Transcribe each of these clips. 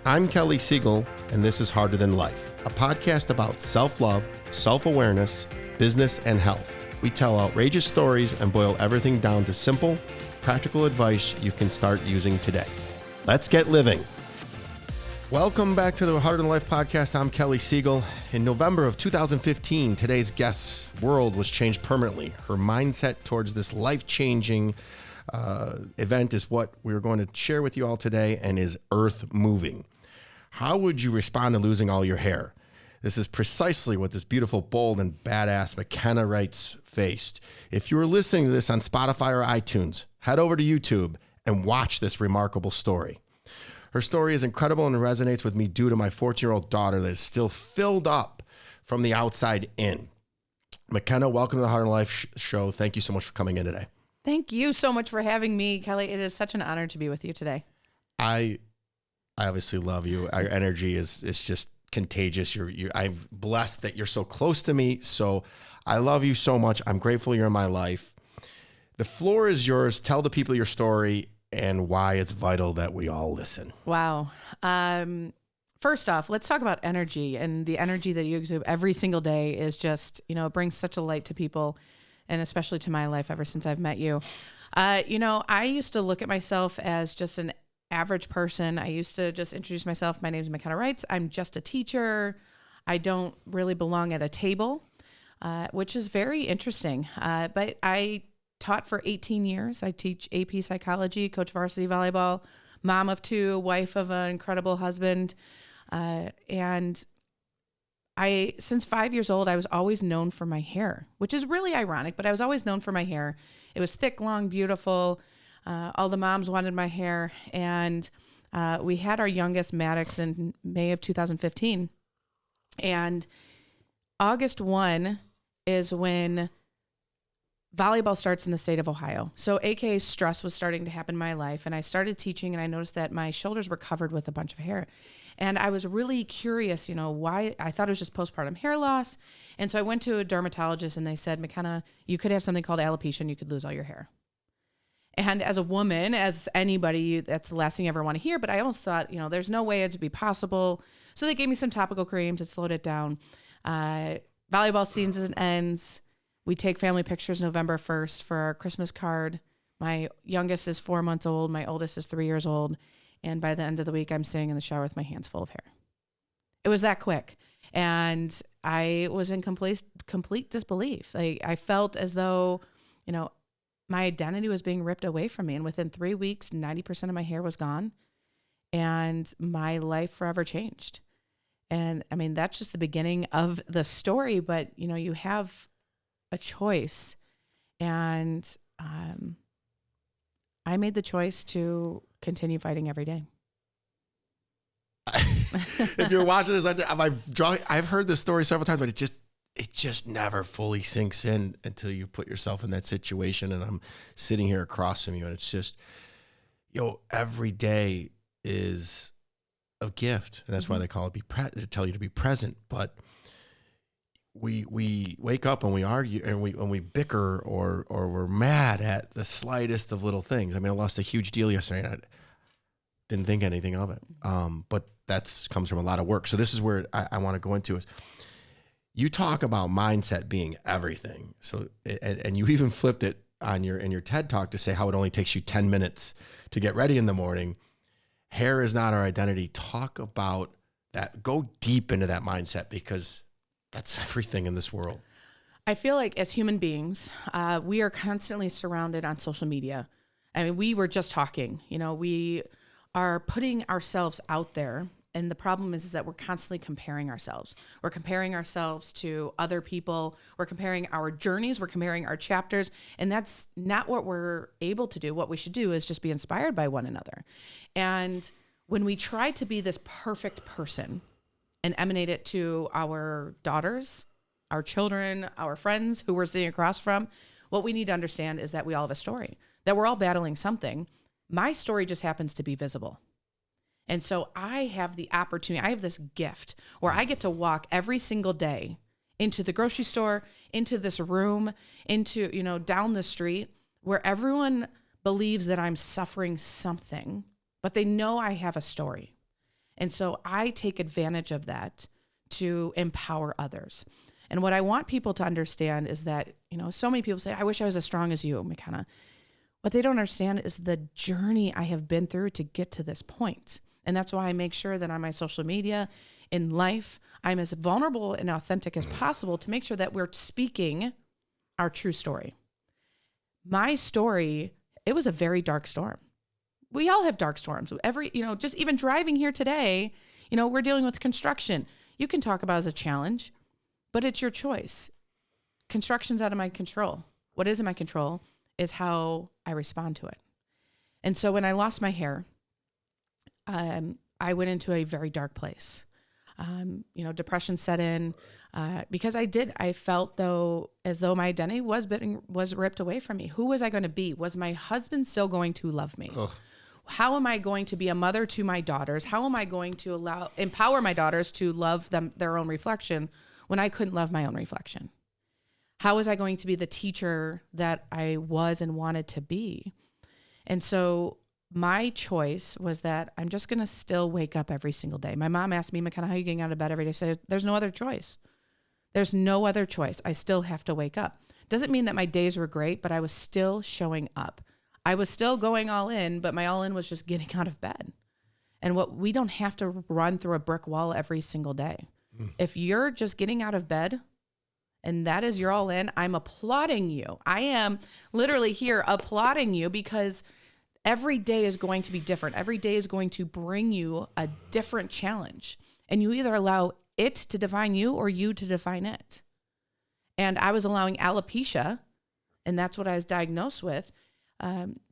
I'm Kelly Siegel, and this is Harder Than Life, a podcast about self-love, self-awareness, business, and health. We tell outrageous stories and boil everything down to simple, practical advice you can start using today. Let's get living. Welcome back to the Harder Than Life podcast. I'm Kelly Siegel. In November of 2015, today's guest's world was changed permanently. Her mindset towards this life-changing event is what we're going to share with you all today, and is earth moving. How would you respond to losing all your hair? This is precisely what this beautiful, bold, and badass McKenna Reitz faced. If you are listening to this on Spotify or iTunes, head over to YouTube and watch this remarkable story. Her story is incredible and resonates with me due to my 14-year-old daughter that is still filled up from the outside in. McKenna, welcome to the Harder Than Life show. Thank you so much for coming in today. Thank you so much for having me, Kelly. It is such an honor to be with you today. I obviously love you. Our energy is just contagious. I'm blessed that you're so close to me. So I love you so much. I'm grateful you're in my life. The floor is yours. Tell the people your story and why it's vital that we all listen. Wow. First off, let's talk about energy, and the energy that you exude every single day is just, it brings such a light to people, and especially to my life ever since I've met you. I used to look at myself as just an average person. I used to just introduce myself. My name is McKenna Reitz. I'm just a teacher. I don't really belong at a table, which is very interesting. But I taught for 18 years. I teach AP psychology, coach varsity volleyball, mom of two, wife of an incredible husband. And since 5 years old, I was always known for my hair, which is really ironic, but I was always known for my hair. It was thick, long, beautiful. All the moms wanted my hair. And we had our youngest, Maddox, in May of 2015. And August 1 is when volleyball starts in the state of Ohio. So AKA stress was starting to happen in my life. And I started teaching, and I noticed that my shoulders were covered with a bunch of hair. And I was really curious, why. I thought it was just postpartum hair loss. And so I went to a dermatologist, and they said, McKenna, you could have something called alopecia, and you could lose all your hair. And as a woman, as anybody, that's the last thing you ever want to hear. But I almost thought, there's no way it'd be possible. So they gave me some topical creams. It slowed it down. Volleyball season ends. We take family pictures November 1st for our Christmas card. My youngest is 4 months old. My oldest is 3 years old. And by the end of the week, I'm sitting in the shower with my hands full of hair. It was that quick. And I was in complete disbelief. I felt as though, my identity was being ripped away from me. And within 3 weeks, 90% of my hair was gone. And my life forever changed. And I mean, that's just the beginning of the story. But, you have a choice. And I made the choice to continue fighting every day. If you're watching this, I've heard this story several times, but it just never fully sinks in until you put yourself in that situation. And I'm sitting here across from you, and it's just, every day is a gift, and that's why they call it to tell you to be present. But we wake up and we argue and we bicker or we're mad at the slightest of little things. I mean, I lost a huge deal yesterday, and I didn't think anything of it. But that comes from a lot of work. So this is where I want to go into is you talk about mindset being everything. So, and you even flipped it in your TED talk to say how it only takes you 10 minutes to get ready in the morning. Hair is not our identity. Talk about that. Go deep into that mindset, because that's everything in this world. I feel like as human beings, we are constantly surrounded on social media. I mean, we were just talking, we are putting ourselves out there. And the problem is that we're constantly comparing ourselves. We're comparing ourselves to other people. We're comparing our journeys. We're comparing our chapters. And that's not what we're able to do. What we should do is just be inspired by one another. And when we try to be this perfect person and emanate it to our daughters, our children, our friends who we're sitting across from, what we need to understand is that we all have a story, that we're all battling something. My story just happens to be visible. And so I have the opportunity, I have this gift where I get to walk every single day into the grocery store, into this room, into, down the street, where everyone believes that I'm suffering something, but they know I have a story. And so I take advantage of that to empower others. And what I want people to understand is that, so many people say, I wish I was as strong as you, McKenna. What they don't understand is the journey I have been through to get to this point. And that's why I make sure that on my social media, in life, I'm as vulnerable and authentic as possible to make sure that we're speaking our true story. My story, it was a very dark storm. We all have dark storms. Just even driving here today, we're dealing with construction. You can talk about it as a challenge, but it's your choice. Construction's out of my control. What is in my control is how I respond to it. And so when I lost my hair, I went into a very dark place. Depression set in because I felt as though my identity was ripped away from me. Who was I going to be? Was my husband still going to love me? Ugh. How am I going to be a mother to my daughters? How am I going to empower my daughters to love their own reflection when I couldn't love my own reflection? How was I going to be the teacher that I was and wanted to be? And so my choice was that I'm just going to still wake up every single day. My mom asked me, McKenna, how are you getting out of bed every day? I said, there's no other choice. There's no other choice. I still have to wake up. Doesn't mean that my days were great, but I was still showing up. I was still going all in, but my all in was just getting out of bed. And we don't have to run through a brick wall every single day. If you're just getting out of bed and that is your all in, I'm applauding you. I am literally here applauding you because every day is going to be different. Every day is going to bring you a different challenge. And you either allow it to define you or you to define it. And I was allowing alopecia, and that's what I was diagnosed with,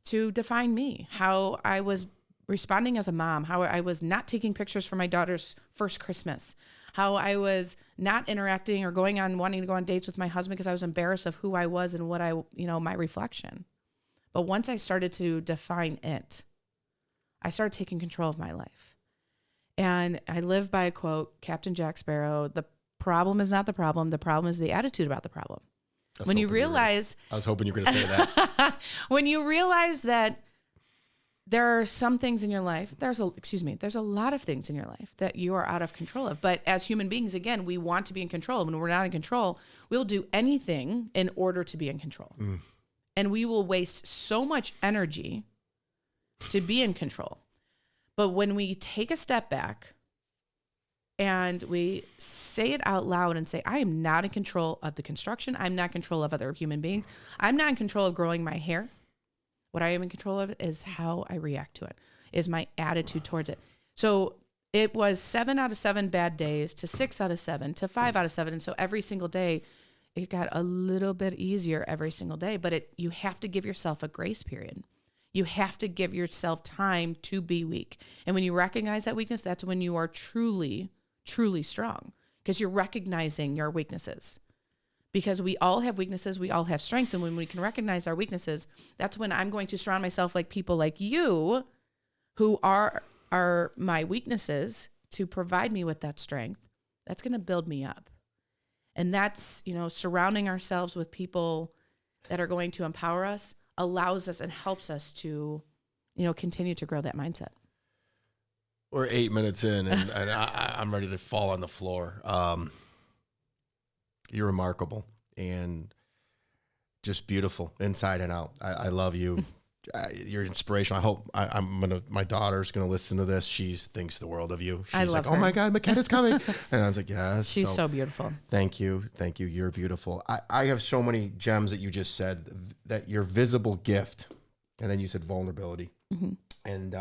to define me, how I was responding as a mom, how I was not taking pictures for my daughter's first Christmas, how I was not interacting or wanting to go on dates with my husband because I was embarrassed of who I was and what my reflection. But once I started to define it, I started taking control of my life. And I live by a quote, Captain Jack Sparrow, the problem is not the problem is the attitude about the problem. When you realize... I was hoping you were going to say that. When you realize that there are some things in your life, there's a lot of things in your life that you are out of control of. But as human beings, again, we want to be in control. When we're not in control, we'll do anything in order to be in control. And we will waste so much energy to be in control. But when we take a step back and we say it out loud and say, I am not in control of the construction. I'm not in control of other human beings. I'm not in control of growing my hair. What I am in control of is how I react to it, is my attitude towards it. So it was 7 out of 7 bad days to 6 out of 7 to 5 out of 7. And so every single day, it got a little bit easier every single day, but you have to give yourself a grace period. You have to give yourself time to be weak. And when you recognize that weakness, that's when you are truly, truly strong, because you're recognizing your weaknesses. Because we all have weaknesses, we all have strengths. And when we can recognize our weaknesses, that's when I'm going to surround myself like people like you who are my weaknesses to provide me with that strength. That's going to build me up. And that's, surrounding ourselves with people that are going to empower us allows us and helps us to, continue to grow that mindset. We're 8 minutes in and I'm ready to fall on the floor. You're remarkable and just beautiful inside and out. I love you. You're inspirational. I hope my daughter's going to listen to this. She thinks the world of you. She's like, oh my God, McKenna's coming. And I was like, yes. She's so beautiful. Thank you. Thank you. You're beautiful. I have so many gems that you just said, that your visible gift. And then you said vulnerability and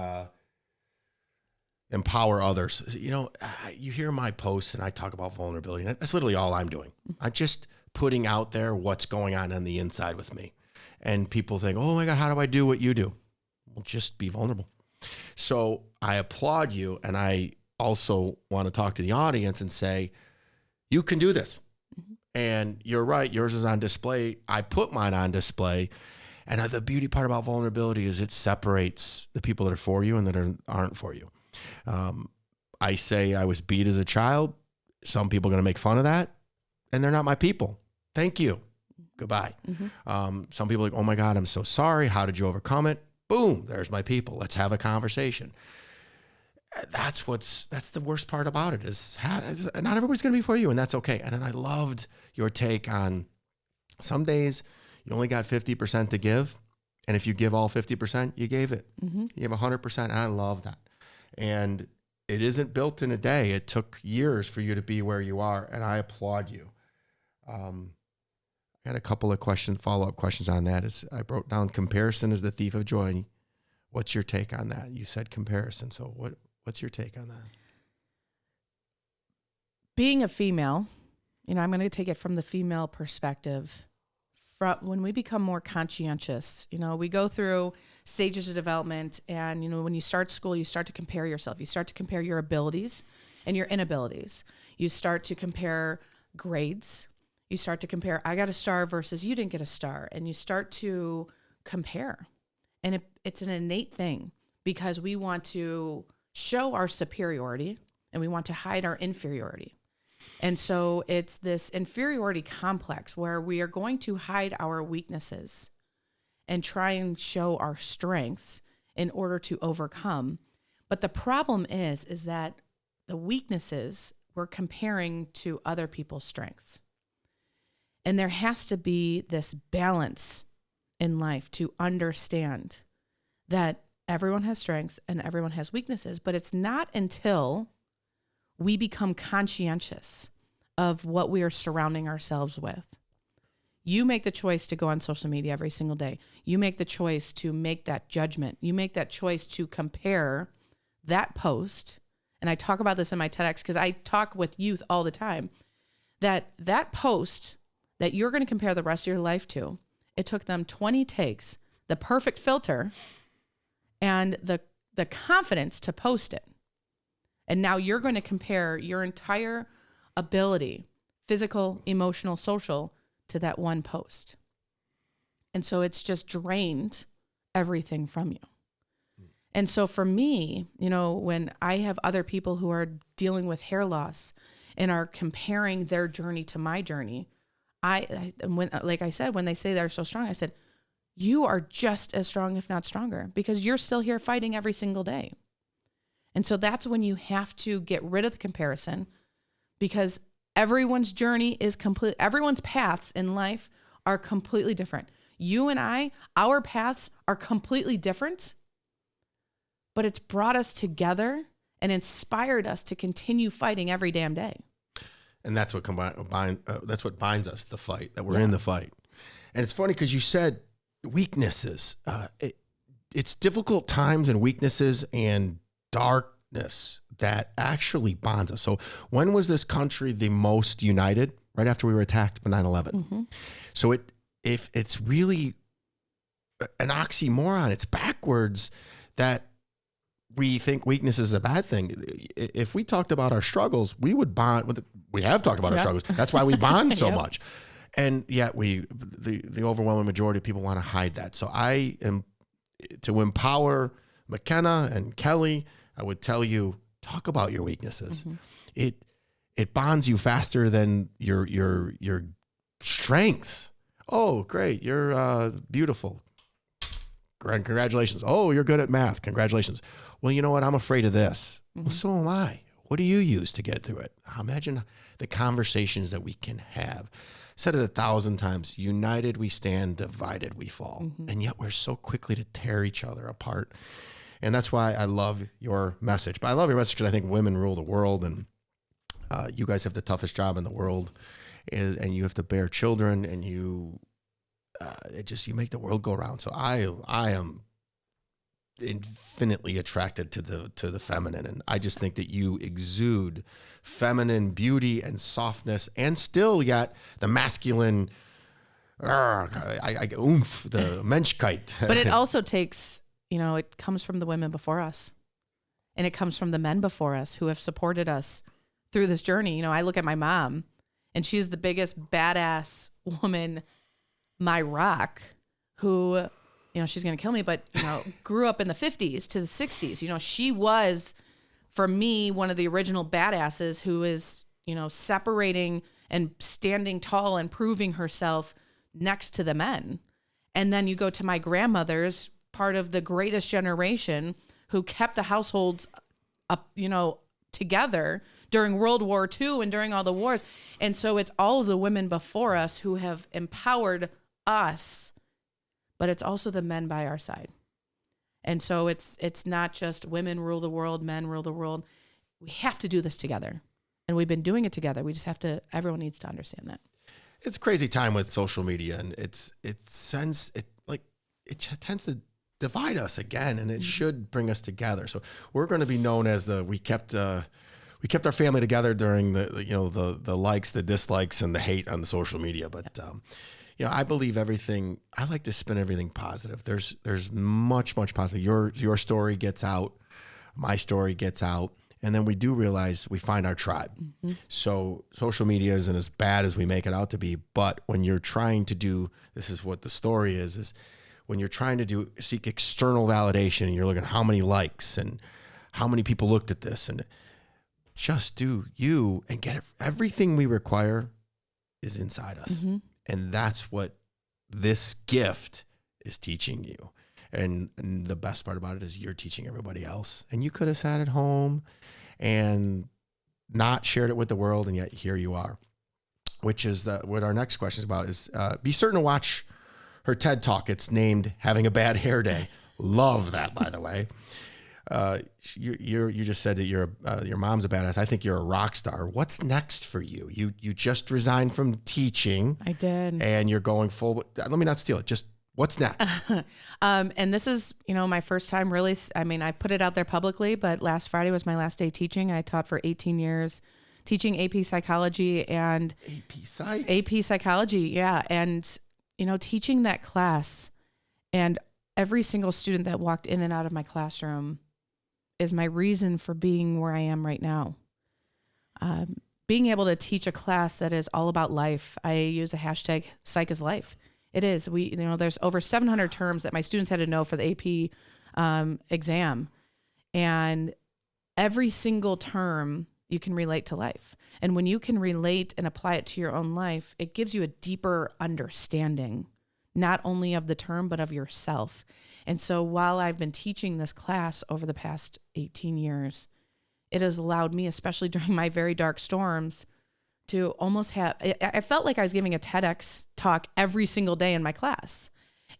empower others. You hear my posts and I talk about vulnerability. And that's literally all I'm doing. I'm just putting out there what's going on the inside with me. And people think, oh my God, how do I do what you do? Well, just be vulnerable. So I applaud you. And I also want to talk to the audience and say, you can do this. And you're right. Yours is on display. I put mine on display. And the beauty part about vulnerability is it separates the people that are for you and that aren't for you. I say I was beat as a child. Some people are going to make fun of that. And they're not my people. Thank you. Goodbye. Some people are like, oh my God, I'm so sorry. How did you overcome it? Boom, there's my people. Let's have a conversation. that's the worst part about it is not everybody's going to be for you, and that's okay. And then I loved your take on some days you only got 50% to give. And if you give all 50%, you gave it. You give 100%. And I love that. And it isn't built in a day. It took years for you to be where you are. And I applaud you. I had a couple of follow-up questions on that. I wrote down comparison is the thief of joy. What's your take on that? You said comparison. So what's your take on that? Being a female, I'm going to take it from the female perspective. When we become more conscientious, we go through stages of development, and, when you start school, you start to compare yourself. You start to compare your abilities and your inabilities. You start to compare grades. You start to compare, I got a star versus you didn't get a star. And you start to compare. And it's an innate thing because we want to show our superiority and we want to hide our inferiority. And so it's this inferiority complex where we are going to hide our weaknesses and try and show our strengths in order to overcome. But the problem is that the weaknesses we're comparing to other people's strengths. And there has to be this balance in life to understand that everyone has strengths and everyone has weaknesses, but it's not until we become conscientious of what we are surrounding ourselves with. You make the choice to go on social media every single day. You make the choice to make that judgment. You make that choice to compare that post. And I talk about this in my TEDx because I talk with youth all the time, that post that you're going to compare the rest of your life to, it took them 20 takes, the perfect filter, and the confidence to post it. And now you're going to compare your entire ability, physical, emotional, social, to that one post. And so it's just drained everything from you. And so for me, when I have other people who are dealing with hair loss and are comparing their journey to my journey, like I said, when they say they're so strong, I said, you are just as strong, if not stronger, because you're still here fighting every single day. And so that's when you have to get rid of the comparison, because everyone's journey is complete. Everyone's paths in life are completely different. You and I, our paths are completely different, but it's brought us together and inspired us to continue fighting every damn day. And that's what that's what binds us, the fight, that we're in the fight. And it's funny because you said weaknesses. It's difficult times and weaknesses and darkness that actually bonds us. So when was this country the most united? Right after we were attacked by 9/11. Mm-hmm. So if it's really an oxymoron, it's backwards that we think weakness is a bad thing. If we talked about our struggles, we would bond. We have talked about our struggles. That's why we bond so much. And yet the overwhelming majority of people want to hide that. So I am, to empower McKenna and Kelly, I would tell you, talk about your weaknesses. Mm-hmm. It bonds you faster than your strengths. Oh, great. You're beautiful. Congratulations. Oh, you're good at math. Congratulations. Well, you know what? I'm afraid of this. Mm-hmm. Well, so am I. What do you use to get through it? Imagine the conversations that we can have. I said it 1,000 times. United we stand, divided we fall. Mm-hmm. And yet we're so quickly to tear each other apart. And that's why I love your message. But I love your message because I think women rule the world, and you guys have the toughest job in the world, and you have to bear children, and you make the world go around. So I am infinitely attracted to the feminine, and I just think that you exude feminine beauty and softness, and still yet the masculine oomph, the Menschkeit. But it also takes, it comes from the women before us, and it comes from the men before us who have supported us through this journey. I look at my mom, and she's the biggest badass woman, my rock, who, she's going to kill me, but, grew up in the 50s to the 60s. She was, for me, one of the original badasses who is, separating and standing tall and proving herself next to the men. And then you go to my grandmother's, part of the greatest generation, who kept the households together during World War II and during all the wars. And so it's all of the women before us who have empowered us, but it's also the men by our side. And so it's not just women rule the world, men rule the world. We have to do this together. And we've been doing it together. We just have to, everyone needs to understand that. It's a crazy time with social media, and it tends to divide us again, and it should bring us together. So we're going to be known as we kept our family together during the likes, the dislikes, and the hate on the social media. But I believe everything. I like to spin everything positive. There's much positive. Your story gets out, my story gets out, and then we do realize we find our tribe. Mm-hmm. So social media isn't as bad as we make it out to be. But when you're trying to do, this is what the story is when you're trying to seek external validation, and you're looking at how many likes and how many people looked at this, and just do you and get it. Everything we require is inside us. Mm-hmm. And that's what this gift is teaching you. And the best part about it is you're teaching everybody else. And you could have sat at home and not shared it with the world, and yet here you are. Which is what our next question is about, is be certain to watch her TED Talk. It's named Having a Bad Hair Day. Love that, by the way. You just said that your mom's a badass. I think you're a rock star. What's next for you? You just resigned from teaching. I did. And you're going full. Let me not steal it. Just what's next? And this is, my first time really. I mean, I put it out there publicly, but last Friday was my last day teaching. I taught for 18 years, teaching AP Psychology and AP Psychology. Yeah. And, teaching that class, and every single student that walked in and out of my classroom is my reason for being where I am right now. Being able to teach a class that is all about life. I use a hashtag Psych is Life. It is. There's over 700 terms that my students had to know for the AP exam. And every single term you can relate to life. And when you can relate and apply it to your own life, it gives you a deeper understanding, not only of the term, but of yourself. And so while I've been teaching this class over the past 18 years, it has allowed me, especially during my very dark storms, to almost I felt like I was giving a TEDx talk every single day in my class.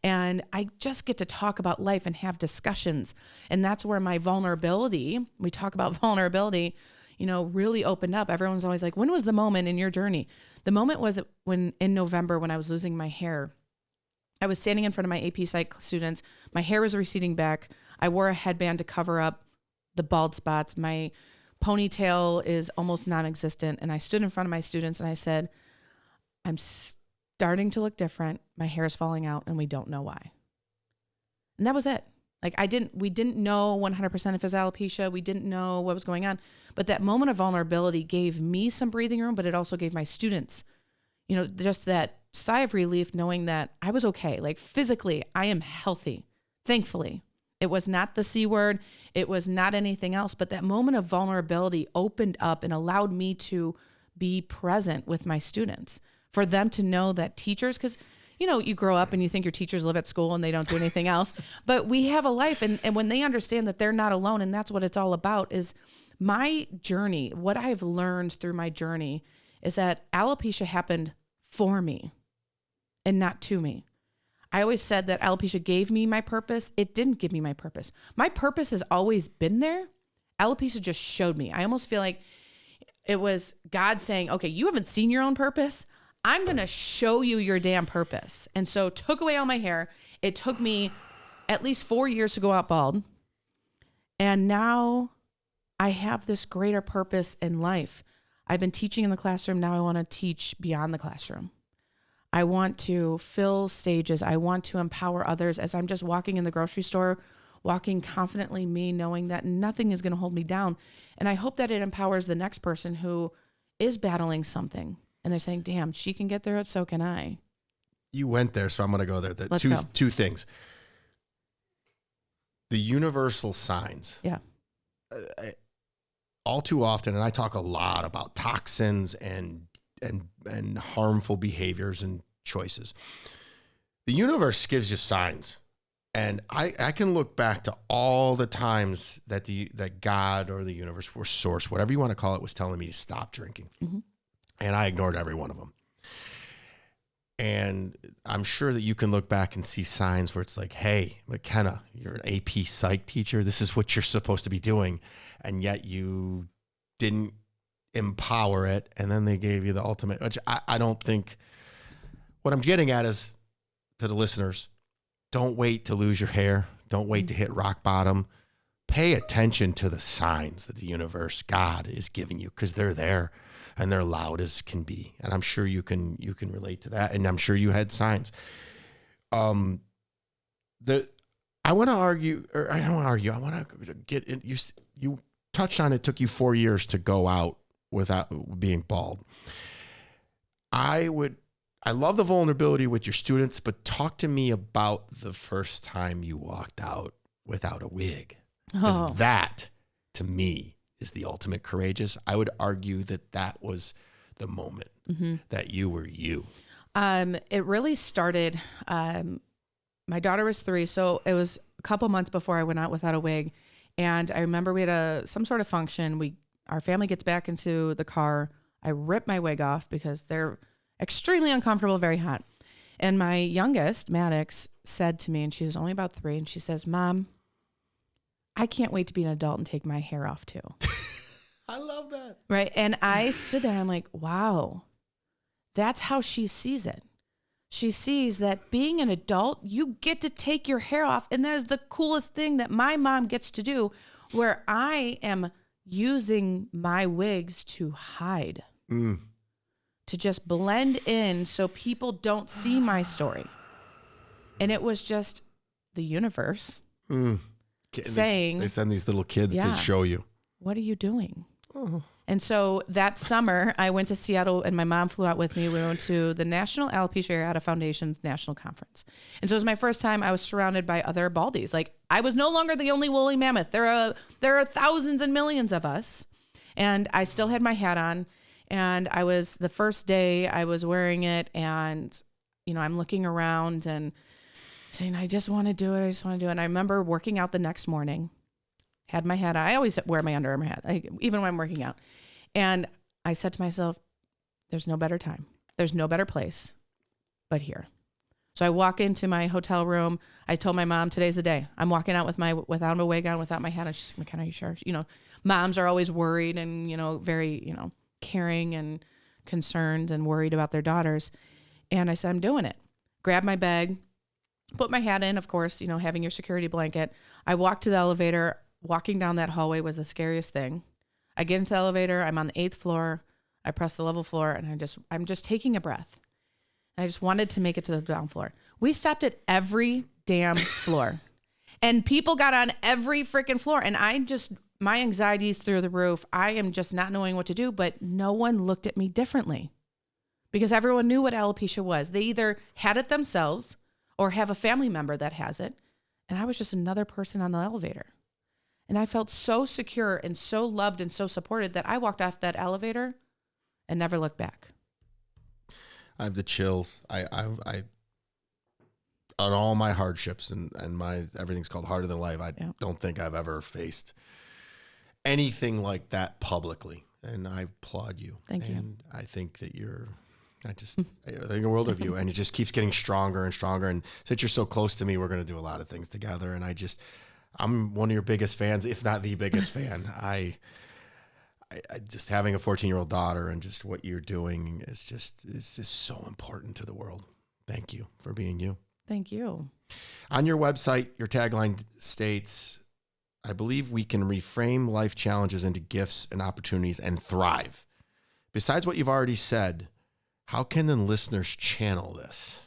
And I just get to talk about life and have discussions. And that's where my vulnerability, we talk about vulnerability, really opened up. Everyone's always like, when was the moment in your journey? The moment was in November, when I was losing my hair. I was standing in front of my AP Psych students. My hair was receding back. I wore a headband to cover up the bald spots. My ponytail is almost non-existent. And I stood in front of my students and I said, I'm starting to look different. My hair is falling out and we don't know why. And that was it. Like we didn't know 100% if it was alopecia. We didn't know what was going on. But that moment of vulnerability gave me some breathing room, but it also gave my students, just that sigh of relief, knowing that I was okay. Like physically, I am healthy, thankfully. It was not the C word. It was not anything else. But that moment of vulnerability opened up and allowed me to be present with my students, for them to know that teachers, because you grow up and you think your teachers live at school and they don't do anything else, but we have a life. And when they understand that they're not alone, and that's what it's all about, is my journey. What I've learned through my journey is that alopecia happened for me and not to me. I always said that alopecia gave me my purpose. It didn't give me my purpose. My purpose has always been there. Alopecia just showed me. I almost feel like it was God saying, okay, you haven't seen your own purpose. I'm going to show you your damn purpose. And so took away all my hair. It took me at least 4 years to go out bald. And now I have this greater purpose in life. I've been teaching in the classroom. Now I want to teach beyond the classroom. I want to fill stages. I want to empower others as I'm just walking in the grocery store, walking confidently, me knowing that nothing is going to hold me down. And I hope that it empowers the next person who is battling something. And they're saying, damn, she can get through it, so can I. You went there, so I'm going to go there. Let's go. Two things. The universal signs. Yeah. All too often, and I talk a lot about toxins and harmful behaviors and choices. The universe gives you signs. And I can look back to all the times that that God or the universe or source, whatever you want to call it, was telling me to stop drinking. Mm-hmm. And I ignored every one of them. And I'm sure that you can look back and see signs where it's like, hey, McKenna, you're an AP psych teacher. This is what you're supposed to be doing. And yet you didn't empower it. And then they gave you the ultimate, which I don't think, what I'm getting at is to the listeners, don't wait to lose your hair. Don't wait to hit rock bottom. Pay attention to the signs that the universe, God, is giving you, because they're there and they're loud as can be. And I'm sure you can relate to that. And I'm sure you had signs. I want to argue, or I don't want to argue. I want to get in. You touched on it. Took you 4 years to go out without being bald. I love the vulnerability with your students, but talk to me about the first time you walked out without a wig. Because that, to me, is the ultimate courageous. I would argue that was the moment that you were you. It really started, my daughter was 3, so it was a couple months before I went out without a wig. And I remember we had some sort of function. Our family gets back into the car. I rip my wig off because they're extremely uncomfortable, very hot. And my youngest, Maddox, said to me, and she was only about 3, and she says, Mom, I can't wait to be an adult and take my hair off too. I love that. Right. And I stood there, I'm like, wow, that's how she sees it. She sees that being an adult, you get to take your hair off. And there's the coolest thing that my mom gets to do, where I am using my wigs to hide. To just blend in so people don't see my story. And it was just the universe saying... They send these little kids to show you. What are you doing? Oh. And so that summer, I went to Seattle and my mom flew out with me. We went to the National Alopecia Areata Foundation's National Conference. And so it was my first time I was surrounded by other baldies. Like, I was no longer the only woolly mammoth. There are thousands and millions of us. And I still had my hat on. And the first day I was wearing it, and, I'm looking around and saying, I just want to do it. And I remember working out the next morning, had my hat on. I always wear my Under Armour hat, even when I'm working out. And I said to myself, there's no better time. There's no better place but here. So I walk into my hotel room. I told my mom, today's the day. I'm walking out without a wig on, without my hat on. She's like, McKenna, are you sure? Moms are always worried and, very, caring and concerned and worried about their daughters. And I said, I'm doing it. Grab my bag, put my hat in, of course, having your security blanket. I walked to the elevator. Walking down that hallway was the scariest thing. I get into the elevator. I'm on the 8th floor. I press the level floor, and I'm just taking a breath. And I just wanted to make it to the down floor. We stopped at every damn floor. And people got on every freaking floor. And my anxiety is through the roof. I am just not knowing what to do, but no one looked at me differently because everyone knew what alopecia was. They either had it themselves or have a family member that has it. And I was just another person on the elevator. And I felt so secure and so loved and so supported that I walked off that elevator and never looked back. I have the chills. I on all my hardships and my everything's called harder than life. I don't think I've ever faced anything like that publicly, and I applaud you. Thank you. And I think that I think a world of you, and it just keeps getting stronger and stronger. And since you're so close to me, we're going to do a lot of things together. And I'm one of your biggest fans, if not the biggest fan. I just having a 14-year-old daughter and just what you're doing is just so important to the world. Thank you for being you. Thank you. On your website, your tagline states, I believe we can reframe life challenges into gifts and opportunities and thrive. Besides what you've already said, how can the listeners channel this?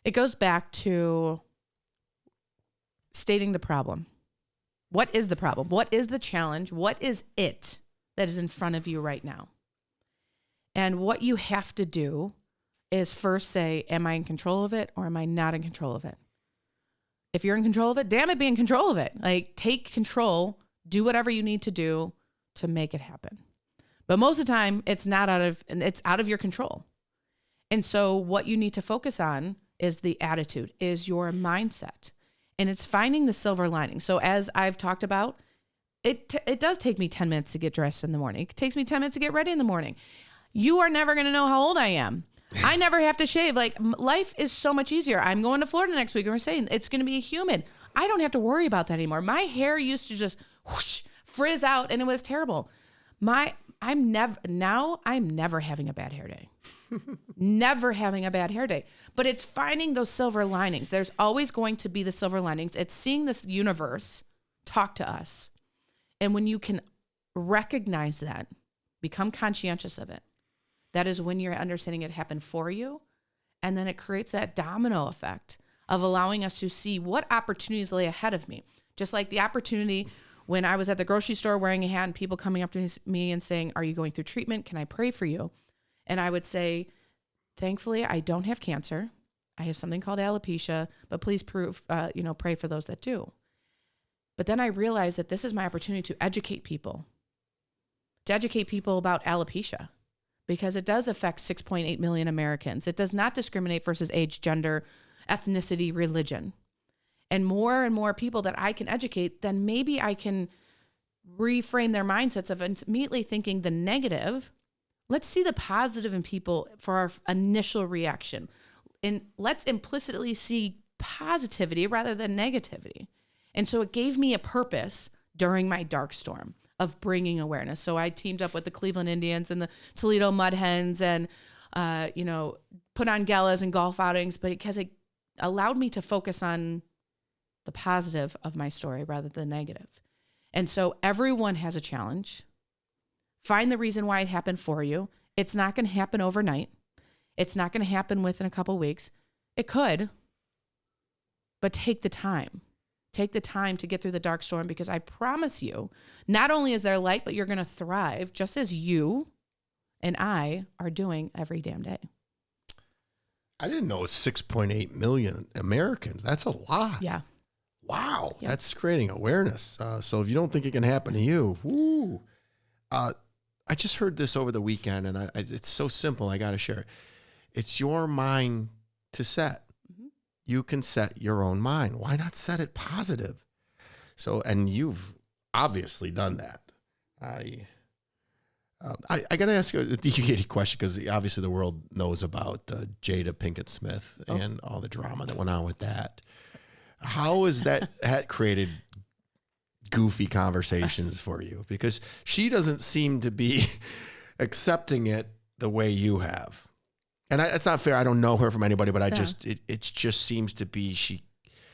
It goes back to stating the problem. What is the problem? What is the challenge? What is it that is in front of you right now? And what you have to do is first say, am I in control of it or am I not in control of it? If you're in control of it, damn it, be in control of it. Like, take control, do whatever you need to do to make it happen. But most of the time, it's out of your control. And so what you need to focus on is the attitude, is your mindset. And it's finding the silver lining. So as I've talked about, it does take me 10 minutes to get dressed in the morning. It takes me 10 minutes to get ready in the morning. You are never going to know how old I am. I never have to shave. Like, life is so much easier. I'm going to Florida next week and we're saying it's going to be humid. I don't have to worry about that anymore. My hair used to just whoosh, frizz out and it was terrible. I'm never having a bad hair day. Never having a bad hair day. But it's finding those silver linings. There's always going to be the silver linings. It's seeing this universe talk to us. And when you can recognize that, become conscientious of it, that is when you're understanding it happened for you. And then it creates that domino effect of allowing us to see what opportunities lay ahead of me. Just like the opportunity when I was at the grocery store wearing a hat and people coming up to me and saying, are you going through treatment? Can I pray for you? And I would say, thankfully, I don't have cancer. I have something called alopecia, but please pray for those that do. But then I realized that this is my opportunity to educate people about alopecia, because it does affect 6.8 million Americans. It does not discriminate versus age, gender, ethnicity, religion. And more people that I can educate, then maybe I can reframe their mindsets of immediately thinking the negative. Let's see the positive in people for our initial reaction. And let's implicitly see positivity rather than negativity. And so it gave me a purpose during my dark storm of bringing awareness. So I teamed up with the Cleveland Indians and the Toledo Mud Hens and, put on galas and golf outings, but because it allowed me to focus on the positive of my story rather than negative. And so everyone has a challenge. Find the reason why it happened for you. It's not going to happen overnight. It's not going to happen within a couple of weeks. It could, but take the time. Take the time to get through the dark storm, because I promise you, not only is there light, but you're going to thrive just as you and I are doing every damn day. I didn't know it was 6.8 million Americans. That's a lot. Yeah. Wow. Yep. That's creating awareness. So if you don't think it can happen to you, whoo. I just heard this over the weekend, and it's so simple. I got to share it. It's your mind to set. Mm-hmm. You can set your own mind. Why not set it positive? So, and you've obviously done that. I got to ask you a deviated question, because obviously the world knows about Jada Pinkett Smith and all the drama that went on with that. How is that created goofy conversations for you? Because she doesn't seem to be accepting it the way you have. And it's not fair. I don't know her from anybody, but it just seems to be,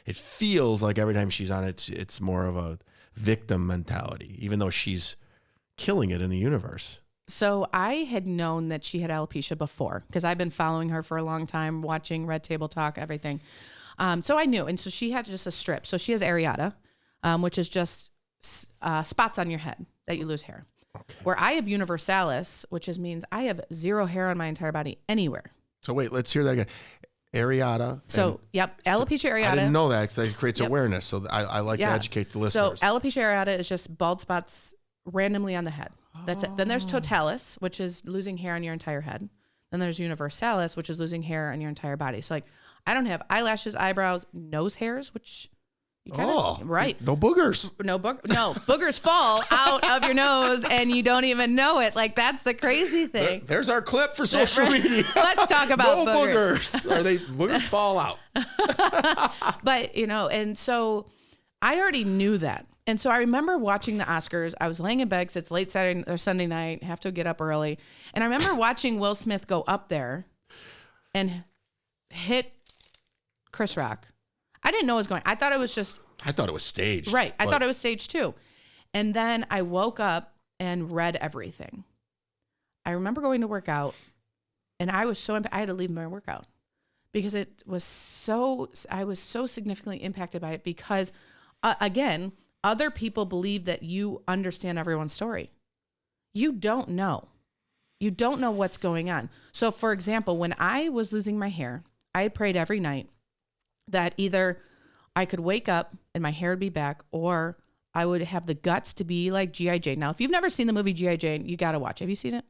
it feels like every time she's on it's more of a victim mentality, even though she's killing it in the universe. So I had known that she had alopecia before, because I've been following her for a long time, watching Red Table Talk, everything. So I knew. And so she had just a strip. So she has areata, which is just spots on your head that you lose hair. Okay. Where I have universalis, which means I have zero hair on my entire body anywhere. So wait, let's hear that again. Areata. So, alopecia areata. I didn't know that, because it creates awareness. So I like to educate the listeners. So alopecia areata is just bald spots randomly on the head. That's it. Then there's totalis, which is losing hair on your entire head. Then there's universalis, which is losing hair on your entire body. So like, I don't have eyelashes, eyebrows, nose hairs, which you kind of, right. No boogers. No boogers fall out of your nose and you don't even know it. Like, that's the crazy thing. There's our clip for social media. Let's talk about boogers. Boogers fall out. But, and so I already knew that. And so I remember watching the Oscars. I was laying in bed because it's late Saturday or Sunday night. Have to get up early. And I remember watching Will Smith go up there and hit Chris Rock. I didn't know what was going on. I thought it was staged. Right. I thought it was staged too. And then I woke up and read everything. I remember going to work out, and I had to leave my workout because I was so significantly impacted by it, because again, other people believe that you understand everyone's story. You don't know. You don't know what's going on. So for example, when I was losing my hair, I had prayed every night that either I could wake up and my hair would be back, or I would have the guts to be like G.I. Jane. Now, if you've never seen the movie G.I. Jane, you got to watch. Have you seen it?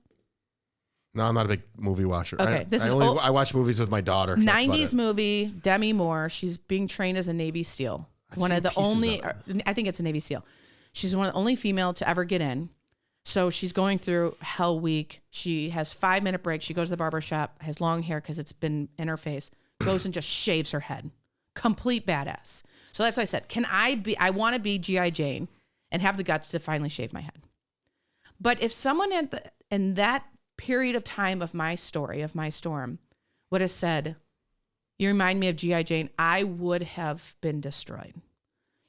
No, I'm not a big movie watcher. Okay, I watch movies with my daughter. 90s movie, Demi Moore. She's being trained as a Navy SEAL. One of the only, I think it's a Navy SEAL. She's one of the only female to ever get in. So she's going through hell week. She has 5-minute break. She goes to the barber shop, has long hair because it's been in her face, goes and just shaves her head. Complete badass. So that's why I said, I want to be G.I. Jane and have the guts to finally shave my head. But if someone in that period of time of my story, of my storm, would have said, you remind me of G.I. Jane, I would have been destroyed.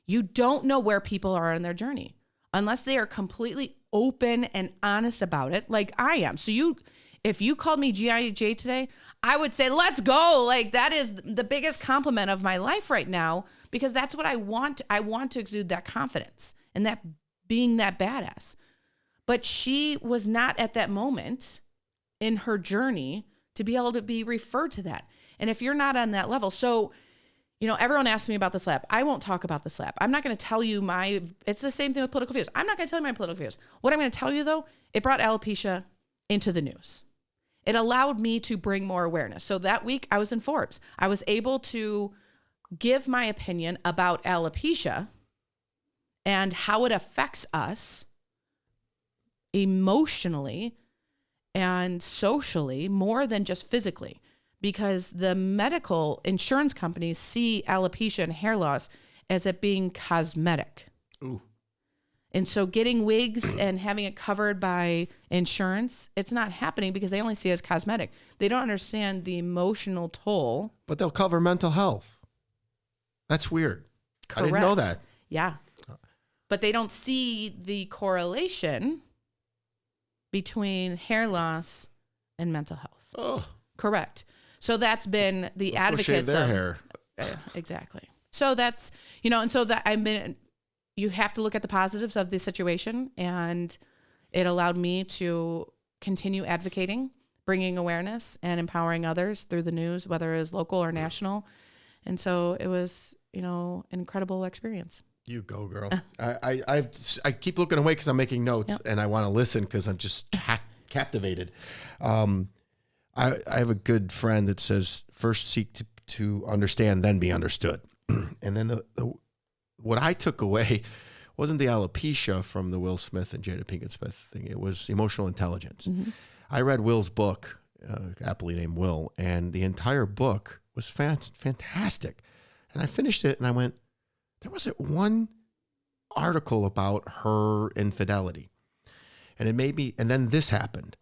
You don't know where people are on their journey unless they are completely open and honest about it, like I am. So if you called me G.I. Jane today, I would say, let's go. Like, that is the biggest compliment of my life right now, because that's what I want. I want to exude that confidence and that being that badass. But she was not at that moment in her journey to be able to be referred to that. And if you're not on that level, so, everyone asks me about the slap. I won't talk about the slap. I'm not going to tell you it's the same thing with political views. I'm not going to tell you my political views. What I'm going to tell you though, it brought alopecia into the news. It allowed me to bring more awareness. So that week I was in Forbes. I was able to give my opinion about alopecia and how it affects us emotionally and socially more than just physically, because the medical insurance companies see alopecia and hair loss as it being cosmetic. Ooh. And so getting wigs and having it covered by insurance, it's not happening because they only see it as cosmetic. They don't understand the emotional toll. But they'll cover mental health. That's weird. Correct. I didn't know that. Yeah. But they don't see the correlation between hair loss and mental health. Oh. Correct. So that's been the advocates their of hair. Exactly. So that's, and so that you have to look at the positives of the situation, and it allowed me to continue advocating, bringing awareness and empowering others through the news, whether it was local or national. And so it was, an incredible experience. You go, girl. I keep looking away because I'm making notes, and I want to listen because I'm just captivated. I have a good friend that says, first seek to understand, then be understood. And then what I took away wasn't the alopecia from the Will Smith and Jada Pinkett Smith thing. It was emotional intelligence. Mm-hmm. I read Will's book, aptly named Will, and the entire book was fantastic. And I finished it and I went, there wasn't one article about her infidelity. And it made me, and then this happened.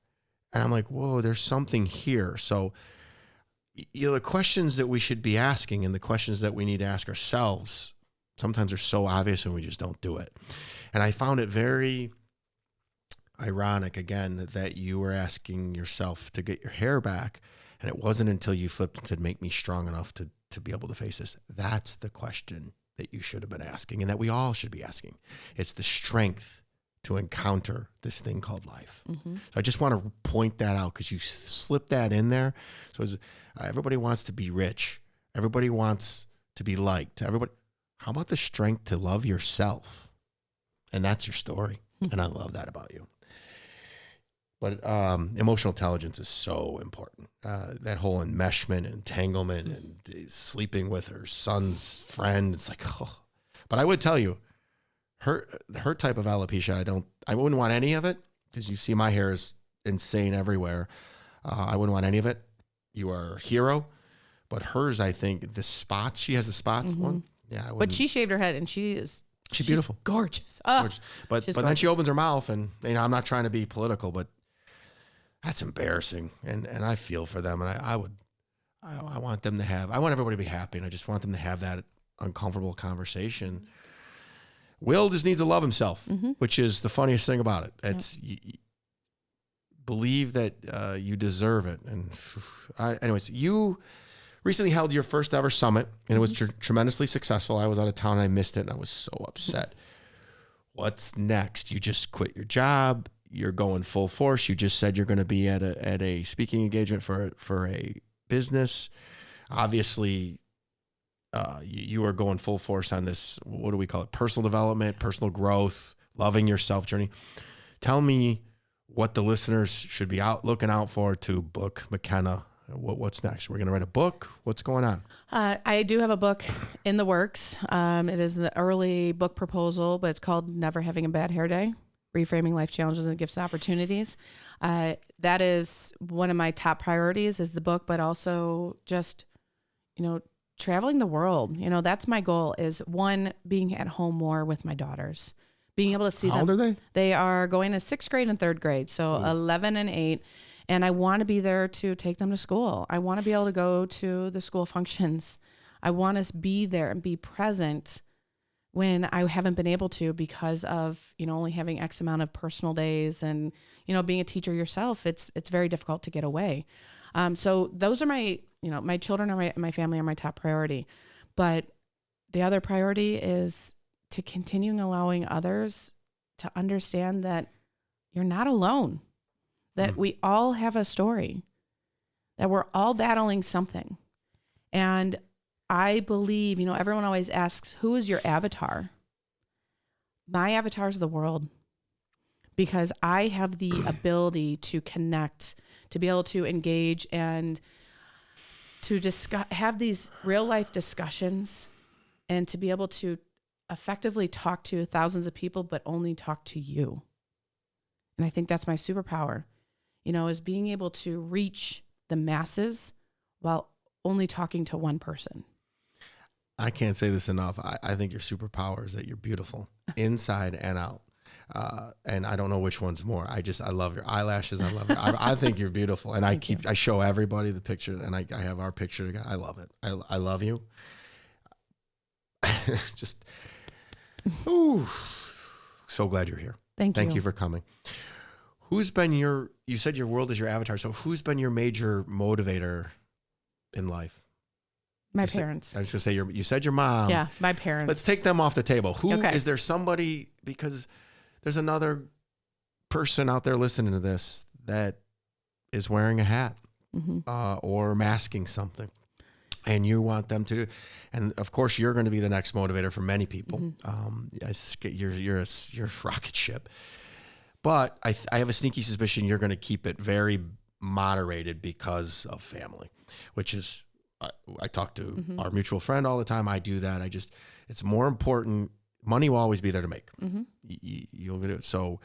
And I'm like, whoa, there's something here. So, the questions that we should be asking and the questions that we need to ask ourselves sometimes are so obvious and we just don't do it. And I found it very ironic, again, that you were asking yourself to get your hair back. And it wasn't until you flipped and said, make me strong enough to be able to face this. That's the question that you should have been asking and that we all should be asking. It's the strength to encounter this thing called life. Mm-hmm. So I just want to point that out because you slip that in there. So everybody wants to be rich. Everybody wants to be liked. How about the strength to love yourself? And that's your story. Mm-hmm. And I love that about you. But emotional intelligence is so important. That whole enmeshment, entanglement, and sleeping with her son's friend. It's like, oh. But I would tell you, her type of alopecia, I wouldn't want any of it, because you see my hair is insane everywhere. I wouldn't want any of it. You are a hero. But hers, I think, the spots, she has the spots mm-hmm. one. Yeah. But she shaved her head and she's beautiful. Gorgeous. Gorgeous. But then she opens her mouth and, I'm not trying to be political, but that's embarrassing. And I feel for them. And I want them to I want everybody to be happy. And I just want them to have that uncomfortable conversation. Will just needs to love himself, mm-hmm. which is the funniest thing about it. It's believe that you deserve it. And anyways, you recently held your first ever summit, and it was tremendously successful. I was out of town and I missed it, and I was so upset. What's next? You just quit your job. You're going full force. You just said you're going to be at a speaking engagement for a business. Obviously, you are going full force on this, what do we call it? Personal development, personal growth, loving yourself journey. Tell me what the listeners should be looking out for to book McKenna What's next? We're going to write a book. What's going on? I do have a book in the works. It is the early book proposal, but it's called Never Having a Bad Hair Day, Reframing Life Challenges and Gifts and Opportunities. That is one of my top priorities is the book, but also just, traveling the world. That's my goal is one, being at home more with my daughters, being able to see them. How old are they? They are going to 6th grade and 3rd grade. So 11 and 8. And I want to be there to take them to school. I want to be able to go to the school functions. I want to be there and be present when I haven't been able to because of, only having X amount of personal days and, being a teacher yourself, it's very difficult to get away. So those are my children are my family are my top priority. But the other priority is to continue allowing others to understand that you're not alone. That we all have a story, that we're all battling something. And I believe, everyone always asks, who is your avatar? My avatar is the world because I have the ability to connect, to be able to engage and to have these real life discussions and to be able to effectively talk to thousands of people, but only talk to you. And I think that's my superpower. Is being able to reach the masses while only talking to one person. I can't say this enough. I think your superpower is that you're beautiful inside and out. And I don't know which one's more. I love your eyelashes. I love I think you're beautiful. And I show everybody the picture and I have our picture together. I love it. I love you. Just, ooh, so glad you're here. Thank you for coming. Who's been you said your world is your avatar. So who's been your major motivator in life? My parents. I was going to say, you said your mom. Yeah, my parents. Let's take them off the table. Is there somebody, because there's another person out there listening to this that is wearing a hat or masking something and you want them to, and of course you're going to be the next motivator for many people. You're a rocket ship. But I have a sneaky suspicion you're going to keep it very moderated because of family, which is, I talk to our mutual friend all the time. I do that. It's more important. Money will always be there to make. You'll do it. So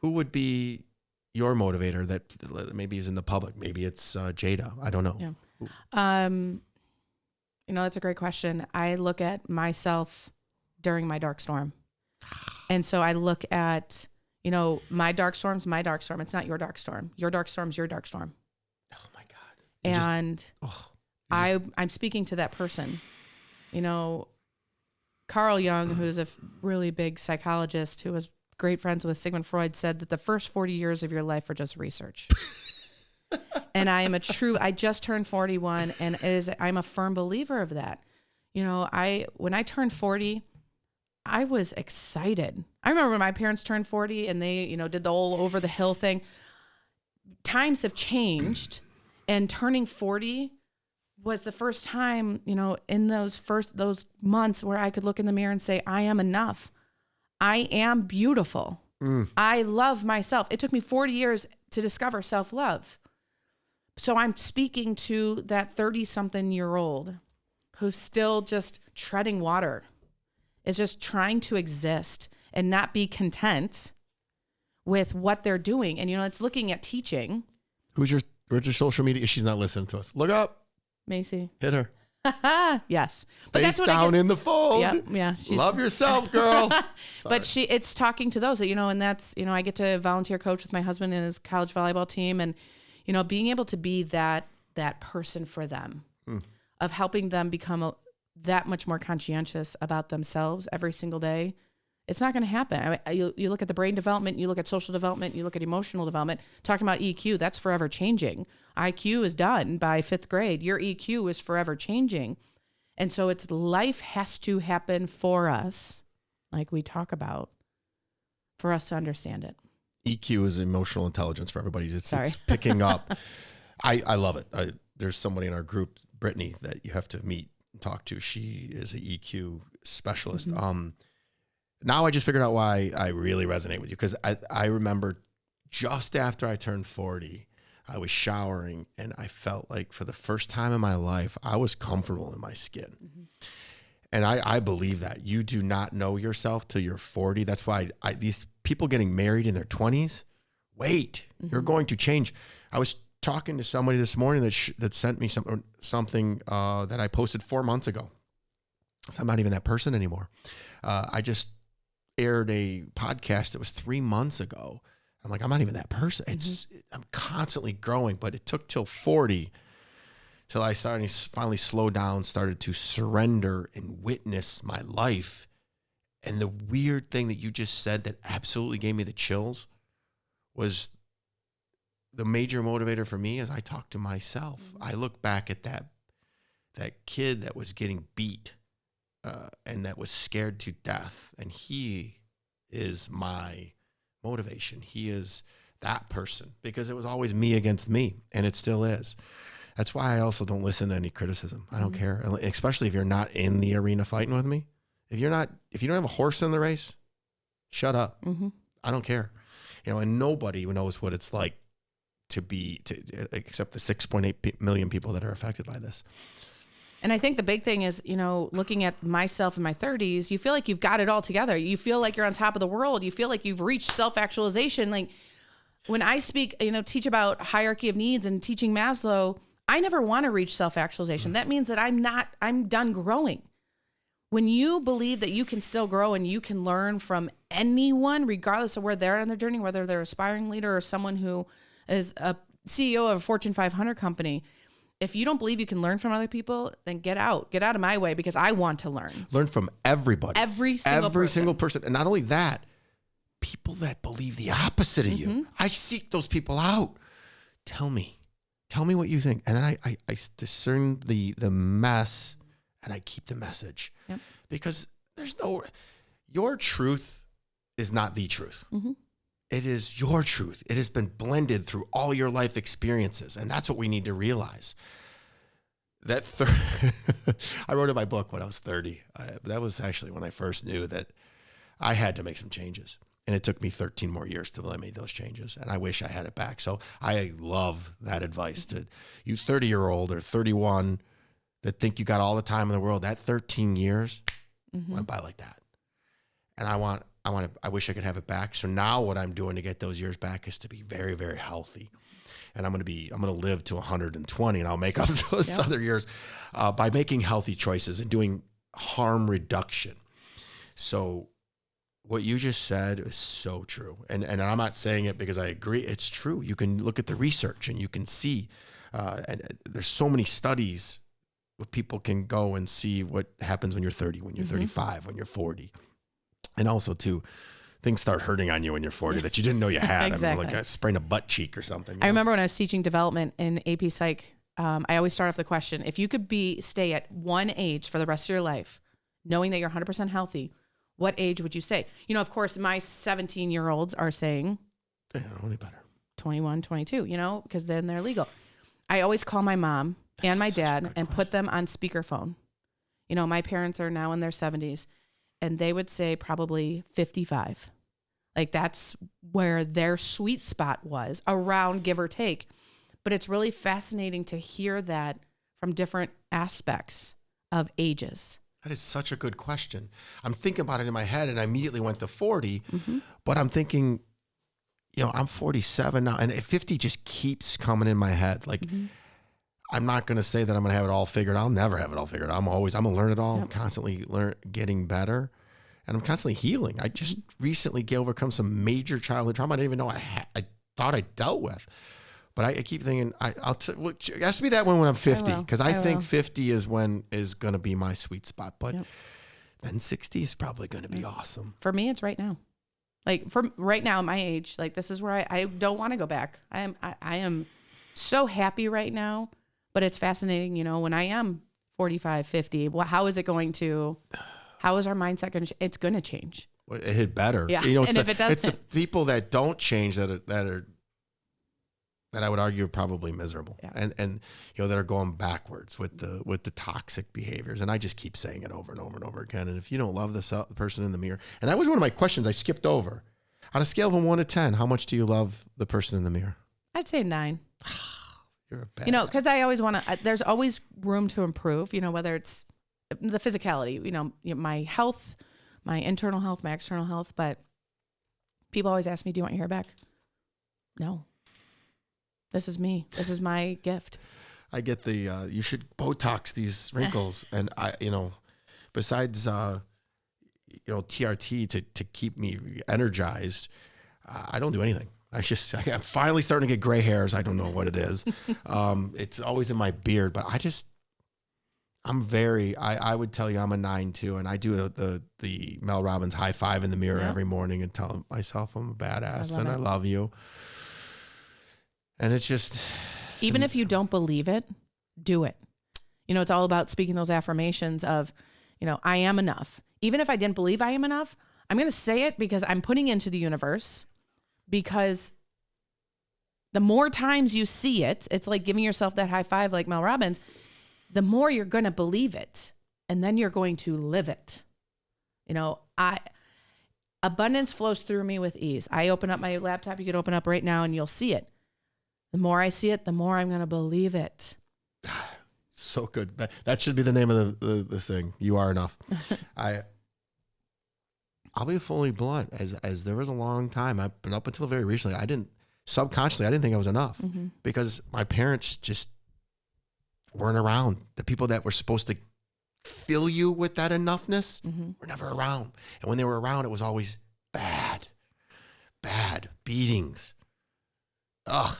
who would be your motivator that maybe is in the public? Maybe it's Jada. I don't know. Yeah. That's a great question. I look at myself during my dark storm. And so I look at, my dark storm's my dark storm. It's not your dark storm. Your dark storm's your dark storm. Oh my God. I'm speaking to that person. Carl Jung, who's a really big psychologist who was great friends with Sigmund Freud, said that the first 40 years of your life are just research. And I just turned 41 and I'm a firm believer of that. When I turned 40, I was excited. I remember when my parents turned 40 and they, did the whole over the hill thing. Times have changed and turning 40 was the first time, in those months where I could look in the mirror and say, I am enough. I am beautiful. I love myself. It took me 40 years to discover self-love. So I'm speaking to that 30-something-year-old who's still just treading water, is just trying to exist and not be content with what they're doing. And, it's looking at teaching. Where's your social media? She's not listening to us. Look up. Macy. Hit her. Yes. But face down in the fold. Yeah. Love yourself, girl. But it's talking to those that, and that's, I get to volunteer coach with my husband and his college volleyball team. And, being able to be that person for them, of helping them become that much more conscientious about themselves every single day. It's not going to happen. You look at the brain development, you look at social development, you look at emotional development, talking about EQ, that's forever changing. IQ is done by 5th grade. Your EQ is forever changing. And so life has to happen for us, like we talk about, for us to understand it. EQ is emotional intelligence for everybody. It's picking up. I love it. There's somebody in our group, Brittany, that you have to meet and talk to. She is an EQ specialist. Now I just figured out why I really resonate with you, because I remember just after I turned 40, I was showering, and I felt like for the first time in my life, I was comfortable in my skin. Mm-hmm. And I believe that. You do not know yourself till you're 40. That's why these people getting married in their 20s, wait, you're going to change. I was talking to somebody this morning that sent me something that I posted 4 months ago. So I'm not even that person anymore. I just aired a podcast that was 3 months ago. I'm like, I'm not even that person. I'm constantly growing, but it took till 40 till I finally slow down, started to surrender and witness my life. And the weird thing that you just said that absolutely gave me the chills was the major motivator for me is I talk to myself. I look back at that kid that was getting beat and that was scared to death. And he is my motivation. He is that person because it was always me against me, and it still is. That's why I also don't listen to any criticism. I don't care, especially if you're not in the arena fighting with me. If you don't have a horse in the race, shut up. I don't care. And nobody knows what it's like except the 6.8 million people that are affected by this. And I think the big thing is, looking at myself in my 30s, you feel like you've got it all together. You feel like you're on top of the world. You feel like you've reached self-actualization. Like when I speak, teach about hierarchy of needs and teaching Maslow, I never want to reach self-actualization. That means that I'm done growing. When you believe that you can still grow and you can learn from anyone, regardless of where they're on their journey, whether they're an aspiring leader or someone who is a CEO of a Fortune 500 company, if you don't believe you can learn from other people, then get out of my way because I want to learn. Learn from everybody. Every single person. And not only that, people that believe the opposite of you. I seek those people out. Tell me what you think. And then I discern the mess and I keep the message. Yep. Because your truth is not the truth. It is your truth. It has been blended through all your life experiences. And that's what we need to realize. I wrote in my book when I was 30. That was actually when I first knew that I had to make some changes. And it took me 13 more years till I made those changes. And I wish I had it back. So I love that advice to you 30-year-old or 31 that think you got all the time in the world. That 13 years went by like that. And I wish I could have it back. So now what I'm doing to get those years back is to be very, very healthy. And I'm going to live to 120 and I'll make up those other years by making healthy choices and doing harm reduction. So what you just said is so true. And I'm not saying it because I agree. It's true. You can look at the research and you can see, and there's so many studies where people can go and see what happens when you're 30, when you're 35, when you're 40. And also, too, things start hurting on you when you're 40 that you didn't know you had. Exactly. I mean, like sprain a butt cheek or something. I remember when I was teaching development in AP Psych, I always start off the question, if you could stay at one age for the rest of your life, knowing that you're 100% healthy, what age would you say? Of course, my 17-year-olds are saying, they don't know any better. 21, 22, because then they're legal. I always call my mom and my dad and put them on speakerphone. My parents are now in their 70s. And they would say probably 55. Like that's where their sweet spot was around, give or take. But it's really fascinating to hear that from different aspects of ages. That is such a good question. I'm thinking about it in my head and I immediately went to 40, but I'm thinking, I'm 47 now and 50 just keeps coming in my head. Like I'm not going to say that I'm going to have it all figured out. I'll never have it all figured out. I'm going to learn it all. I'm constantly getting better. And I'm constantly healing. I just recently overcome some major childhood trauma I didn't even know I thought I dealt with. But I keep thinking, ask me that when I'm 50, because I think 50 is going to be my sweet spot. But then 60 is probably going to be awesome. For me, it's right now. Like for right now, my age, like this is where I don't want to go back. I am so happy right now, but it's fascinating, when I am 45, 50, how is it going to... How is our mindset going to change? It's going to change. It better. Yeah. And if it doesn't, it's the people that don't change that I would argue are probably miserable and that are going backwards with the toxic behaviors. And I just keep saying it over and over and over again. And if you don't love the person in the mirror, and that was one of my questions I skipped over. On a scale of 1 to 10, how much do you love the person in the mirror? I'd say 9. You're a bad. You know, because I always want to, there's always room to improve, you know, whether it's the physicality, you know, my health, my internal health, my external health. But people always ask me, do you want your hair back? No. This is me. This is my gift. I get the, you should Botox these wrinkles. And besides, TRT to keep me energized, I don't do anything. I'm finally starting to get gray hairs. I don't know what it is. It's always in my beard, but I would tell you I'm a 9 too. And I do the Mel Robbins high five in the mirror every morning and tell myself I'm a badass and I love you. And it's just. Even if you don't believe it, do it. You know, it's all about speaking those affirmations of, you know, I am enough. Even if I didn't believe I am enough, I'm going to say it because I'm putting into the universe. Because the more times you see it, it's like giving yourself that high five like Mel Robbins, the more you're going to believe it. And then you're going to live it. You know, abundance flows through me with ease. I open up my laptop. You could open up right now and you'll see it. The more I see it, the more I'm going to believe it. So good. That should be the name of this thing. You are enough. I'll be fully blunt. As there was a long time, up until very recently, I didn't think I was enough because my parents just weren't around. The people that were supposed to fill you with that enoughness were never around. And when they were around, it was always bad beatings. Ugh.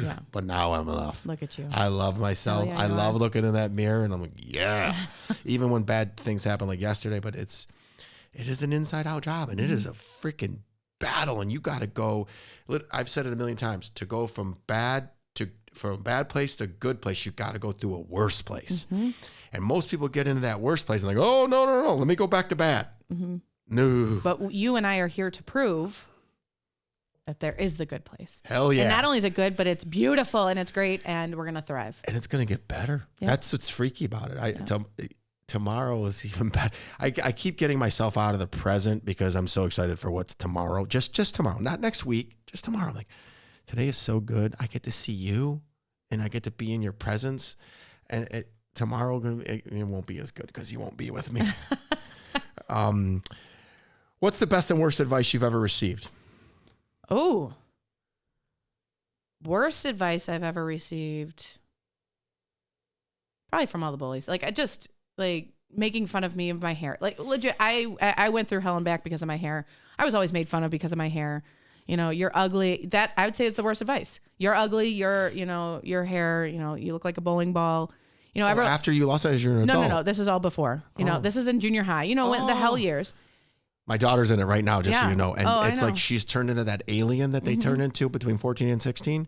Yeah. But now I'm enough. Look at you. I love myself. I love looking in that mirror and I'm like, yeah. Even when bad things happen like yesterday, but it is an inside out job and it is a freaking battle. And you got to go, I've said it a million times, to go from bad place to good place, you got to go through a worse place. And most people get into that worst place and like, oh, no. Let me go back to bad. No. But you and I are here to prove that there is the good place. Hell yeah. And not only is it good, but it's beautiful and it's great and we're going to thrive. And it's going to get better. Yeah. That's what's freaky about it. Tomorrow is even better. I keep getting myself out of the present because I'm so excited for what's tomorrow. Just tomorrow, not next week, just tomorrow. I'm like, today is so good. I get to see you and I get to be in your presence. And tomorrow it won't be as good because you won't be with me. What's the best and worst advice you've ever received? Oh, worst advice I've ever received. Probably from all the bullies. Like making fun of me and my hair. Like legit, I went through hell and back because of my hair. I was always made fun of because of my hair. You know, you're ugly. That I would say is the worst advice. You're ugly. Your hair, you look like a bowling ball. You know, after you lost that as you're an adult. No. This is all before. You know, this is in junior high. You know, when the hell years. My daughter's in it right now, just so you know. And it's like she's turned into that alien that they turn into between 14 and 16.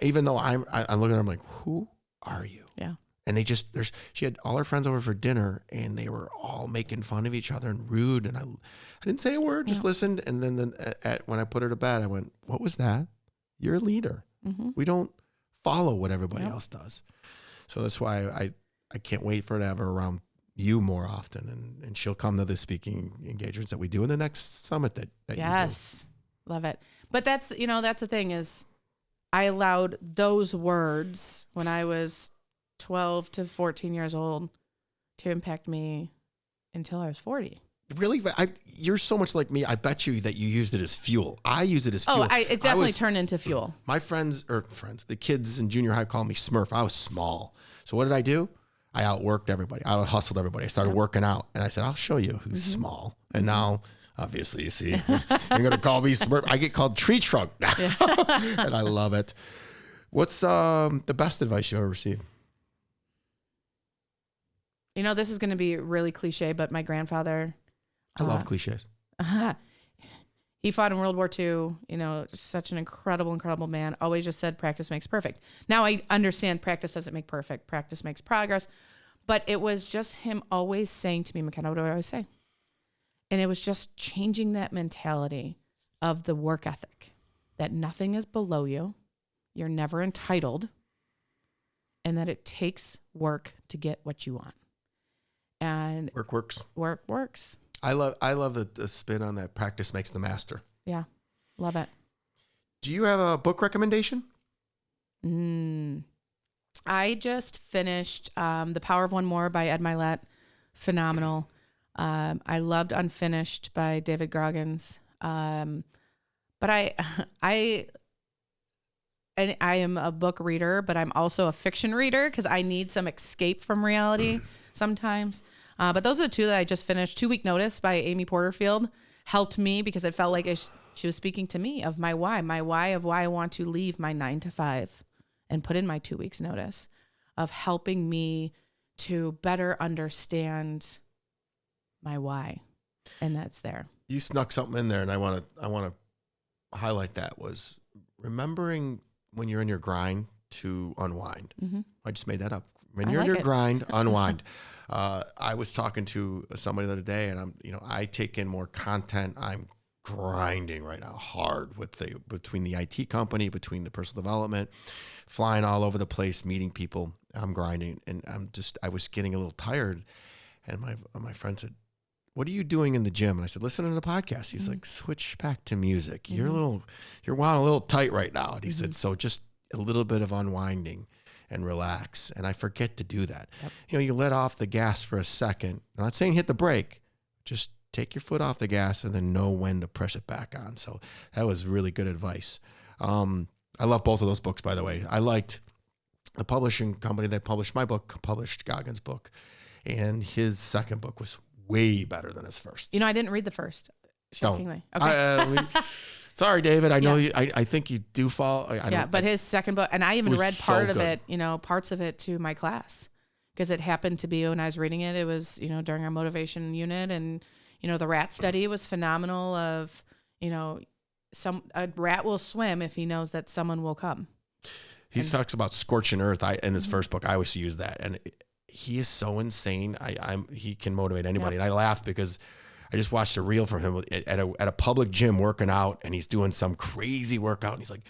Even though I'm looking at her, I'm like, who are you? Yeah. And she had all her friends over for dinner and they were all making fun of each other and rude. And I didn't say a word, just listened. And then when I put her to bed, I went, what was that? You're a leader. We don't follow what everybody else does. So that's why I can't wait for her to have her around you more often. And she'll come to the speaking engagements that we do in the next summit that yes, you do. Love it. But that's the thing is I allowed those words when I was 12 to 14 years old to impact me until I was 40. Really? You're so much like me. I bet you that you used it as fuel. I use it as fuel. It definitely turned into fuel. My friends, the kids in junior high called me Smurf. I was small. So what did I do? I outworked everybody. I out-hustled everybody. I started working out. And I said, I'll show you who's small. And now, obviously, you see, you're going to call me Smurf. I get called Tree Trunk now. And I love it. What's the best advice you ever received? You know, this is going to be really cliche, but my grandfather... I love cliches. He fought in World War II, just such an incredible man. Always just said practice makes perfect. Now I understand practice doesn't make perfect. Practice makes progress. But it was just him always saying to me, McKenna, what do I always say? And it was just changing that mentality of the work ethic, that nothing is below you. You're never entitled. And that it takes work to get what you want. And work works. Work works. I love the spin on that. Practice makes the master. Yeah. Love it. Do you have a book recommendation? I just finished The Power of One More by Ed Milet. Phenomenal. I loved Unfinished by David Goggins. But I am a book reader, but I'm also a fiction reader because I need some escape from reality sometimes. But those are the two that I just finished. 2 Week Notice by Amy Porterfield helped me because it felt like she was speaking to me of my why of why I want to leave my 9 to 5 and put in my 2 weeks notice, of helping me to better understand my why. And that's there. You snuck something in there, and I want to highlight that, was remembering when you're in your grind to unwind. Mm-hmm. I just made that up. When you're in your grind, unwind. I was talking to somebody the other day, and I take in more content. I'm grinding right now hard between the IT company, between the personal development, flying all over the place, meeting people. I'm grinding, and I was getting a little tired, and my friend said, "What are you doing in the gym?" And I said, "Listening to the podcast." He's like, "Switch back to music. You're wound a little tight right now." And he said, "So just a little bit of unwinding and relax." And I forget to do that. Yep. You let off the gas for a second. I'm not saying hit the brake, just take your foot off the gas and then know when to press it back on. So that was really good advice. I love both of those books, by the way. I liked the publishing company that published my book, published Goggins' book, and his second book was way better than his first. I didn't read the first, shockingly. Don't. Okay. Sorry, David. I know you. I think you do fall. But his second book, and I even read parts of it to my class, because it happened to be when I was reading it. It was during our motivation unit, and the rat study was phenomenal. Of a rat will swim if he knows that someone will come. He talks about scorching earth. In his first book, I always use that, and he is so insane. He can motivate anybody, and I laugh because I just watched a reel from him at a public gym working out, and he's doing some crazy workout, and he's like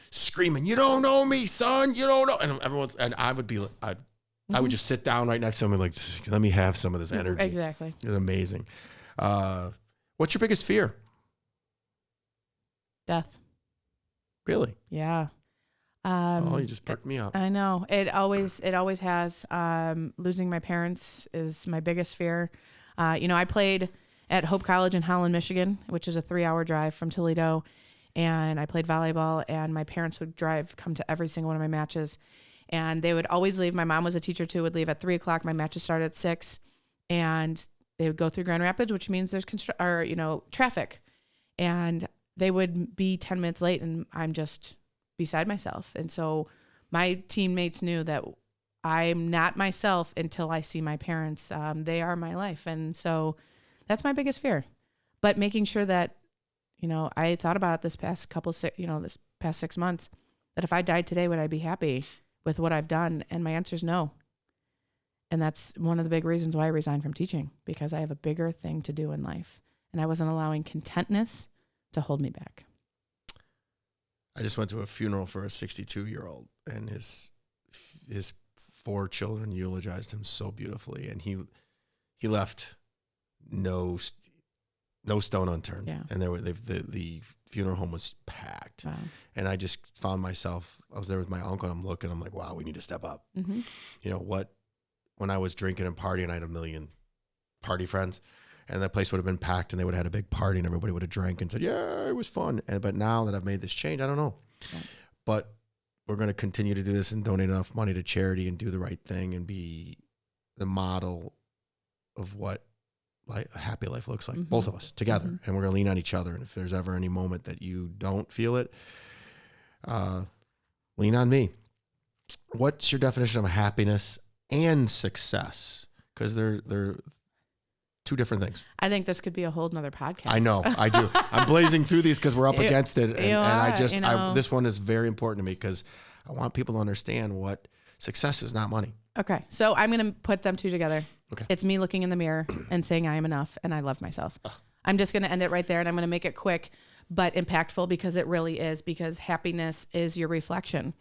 screaming, "You don't know me, son! You don't know!" And I would just sit down right next to him and like, let me have some of this energy. Exactly, it's amazing. What's your biggest fear? Death. Really? Yeah. You just perked me up. I know. It always has. Losing my parents is my biggest fear. I played at Hope College in Holland, Michigan, which is a 3-hour drive from Toledo. And I played volleyball, and my parents would come to every single one of my matches. And they would always leave. My mom was a teacher too, would leave at 3:00. My matches started at 6:00, and they would go through Grand Rapids, which means there's traffic. And they would be 10 minutes late, and I'm just beside myself. And so my teammates knew that I'm not myself until I see my parents. They are my life. And so that's my biggest fear. But making sure that, I thought about it this past 6 months, that if I died today, would I be happy with what I've done? And my answer is no. And that's one of the big reasons why I resigned from teaching, because I have a bigger thing to do in life. And I wasn't allowing contentness to hold me back. I just went to a funeral for a 62-year-old, and his 4 children eulogized him so beautifully, and he left no stone unturned. Yeah. And the funeral home was packed. Wow. And I just found myself, I was there with my uncle, and I'm like, wow, we need to step up. Mm-hmm. When I was drinking and partying, I had a million party friends, and that place would have been packed, and they would have had a big party, and everybody would have drank and said, yeah, it was fun. But now that I've made this change, I don't know. Yeah. But we're going to continue to do this and donate enough money to charity and do the right thing and be the model of what a happy life looks like, both of us together. Mm-hmm. And we're going to lean on each other. And if there's ever any moment that you don't feel it, lean on me. What's your definition of happiness and success? Because they're two different things. I think this could be a whole nother podcast. I know, I do. I'm blazing through these because we're up against it. And this one is very important to me because I want people to understand what success is, not money. Okay. So I'm going to put them two together. Okay. It's me looking in the mirror and saying I am enough and I love myself. I'm just going to end it right there, and I'm going to make it quick but impactful, because it really is, because happiness is your reflection.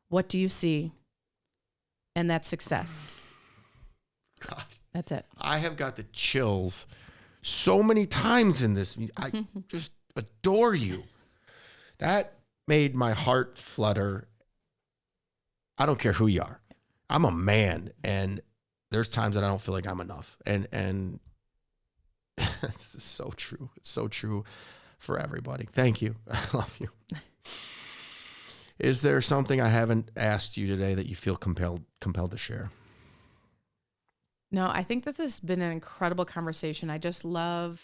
What do you see? And that's success. God. That's it. I have got the chills so many times in this. I just adore you. That made my heart flutter. I don't care who you are. I'm a man, and there's times that I don't feel like I'm enough. And it's so true. It's so true for everybody. Thank you. I love you. Is there something I haven't asked you today that you feel compelled to share? No, I think that this has been an incredible conversation. I just love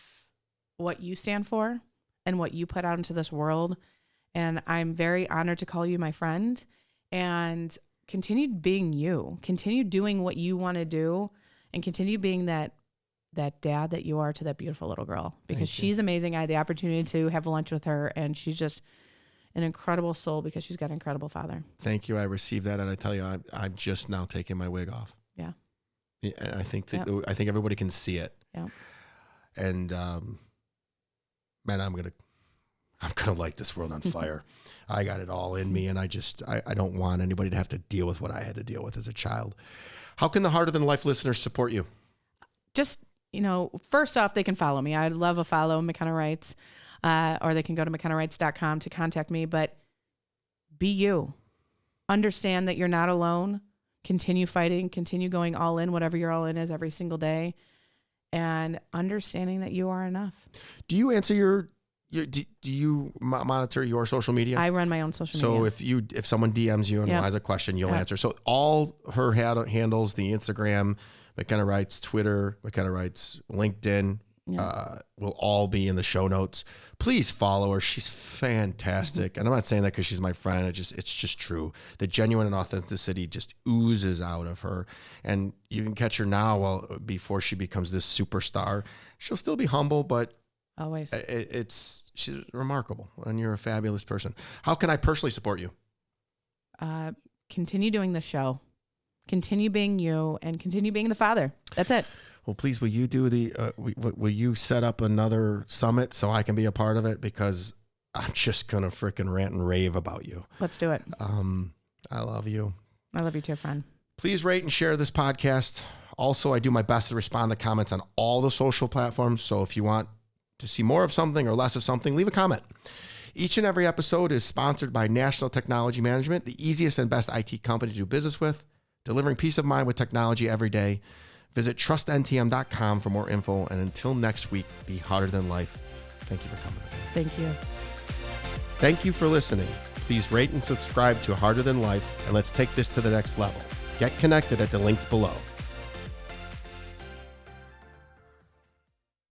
what you stand for and what you put out into this world. And I'm very honored to call you my friend, and continue being you, continue doing what you want to do, and continue being that dad that you are to that beautiful little girl, because she's amazing. I had the opportunity to have lunch with her, and she's just an incredible soul because she's got an incredible father. Thank you. I received that. And I tell you, I'm just now taking my wig off. Yeah. And I think that, I think everybody can see it. Yeah. And, man, I'm going to light this world on fire. I got it all in me. And I don't want anybody to have to deal with what I had to deal with as a child. How can the Harder Than Life listeners support you? Just, first off, they can follow me. I'd love a follow, McKenna Reitz. Or they can go to McKennaReitz.com to contact me. But be you. Understand that you're not alone. Continue fighting. Continue going all in, whatever your all in is every single day. And understanding that you are enough. Do you answer do you monitor your social media? I run my own social media. So if someone DMs you and has a question, you'll answer. So all her handles, the Instagram, McKenna Reitz, Twitter, McKenna Reitz, LinkedIn, will all be in the show notes. Please follow her. She's fantastic. And I'm not saying that because she's my friend. It's just true. The genuine and authenticity just oozes out of her. And you can catch her now before she becomes this superstar. She'll still be humble, but always. She's remarkable, and you're a fabulous person. How can I personally support you? Continue doing the show. Continue being you, and continue being the father. That's it. Well, please, will you do will you set up another summit so I can be a part of it? Because I'm just going to freaking rant and rave about you. Let's do it. I love you. I love you too, friend. Please rate and share this podcast. Also, I do my best to respond to comments on all the social platforms. So if you want to see more of something or less of something, leave a comment. Each and every episode is sponsored by National Technology Management, the easiest and best IT company to do business with, delivering peace of mind with technology every day. Visit trustntm.com for more info. And until next week, be harder than life. Thank you for coming. Thank you. Thank you for listening. Please rate and subscribe to Harder Than Life, and let's take this to the next level. Get connected at the links below.